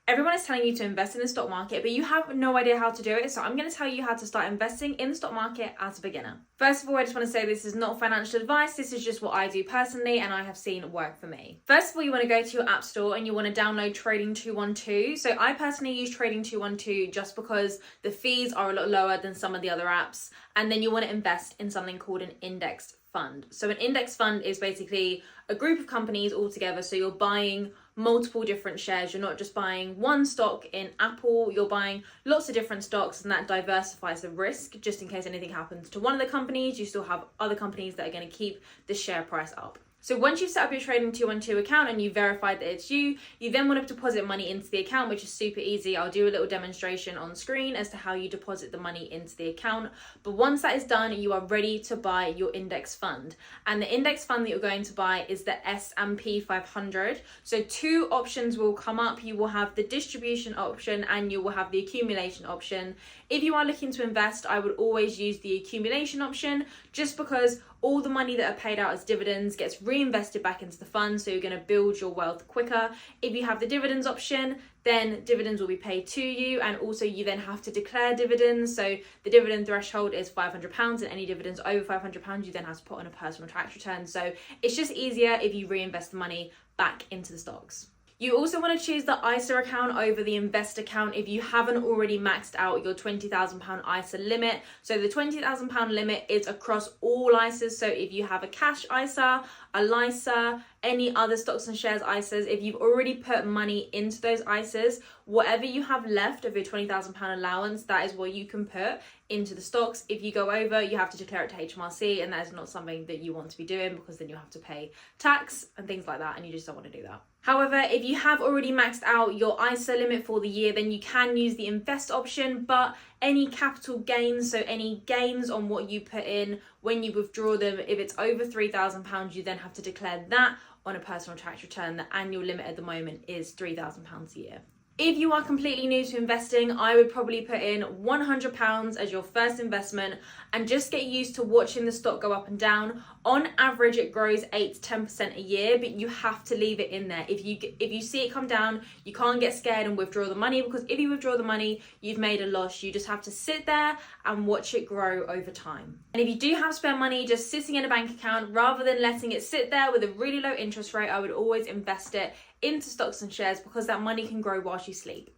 Everyone is telling you to invest in the stock market, but you have no idea how to do it. So I'm going to tell you how to start investing in the stock market as a beginner. First of all, I just want to say this is not financial advice. This is just what I do personally and I have seen work for me. First of all, you want to go to your app store and you want to download Trading 212. So I personally use Trading 212 just because the fees are a lot lower than some of the other apps. And then you want to invest in something called an index fund. So an index fund is basically a group of companies all together. So you're buying multiple different shares. You're not just buying one stock in Apple, you're buying lots of different stocks, and that diversifies the risk. Just in case anything happens to one of the companies, you still have other companies that are going to keep the share price up. So once you've set up your Trading 212 account and you verified that it's you then want to deposit money into the account, which is super easy. I'll do a little demonstration on screen as to how you deposit the money into the account. But once that is done, you are ready to buy your index fund. And the index fund that you're going to buy is the S&P 500. So two options will come up. You will have the distribution option and you will have the accumulation option. If you are looking to invest, I would always use the accumulation option just because all the money that are paid out as dividends gets reinvested back into the fund, so you're going to build your wealth quicker. If you have the dividends option, then dividends will be paid to you, and also you then have to declare dividends. So the dividend threshold is £500, and any dividends over £500 you then have to put on a personal tax return. So it's just easier if you reinvest the money back into the stocks. You also want to choose the ISA account over the invest account if you haven't already maxed out your £20,000 ISA limit. So the £20,000 limit is across all ISAs. So if you have a cash ISA, a LISA, any other stocks and shares ISAs, if you've already put money into those ISAs, whatever you have left of your £20,000 allowance, that is what you can put into the stocks. If you go over, you have to declare it to HMRC, and that is not something that you want to be doing because then you have to pay tax and things like that, and you just don't want to do that. However, if you have already maxed out your ISA limit for the year, then you can use the invest option, but any capital gains, so any gains on what you put in when you withdraw them, if it's over £3,000, you then have to declare that on a personal tax return. The annual limit at the moment is £3,000 a year. If you are completely new to investing, I would probably put in £100 as your first investment and just get used to watching the stock go up and down. On average, it grows 8 to 10% a year, but you have to leave it in there. If you see it come down, you can't get scared and withdraw the money, because if you withdraw the money, you've made a loss. You just have to sit there and watch it grow over time. And if you do have spare money just sitting in a bank account, rather than letting it sit there with a really low interest rate, I would always invest it into stocks and shares because that money can grow whilst you sleep.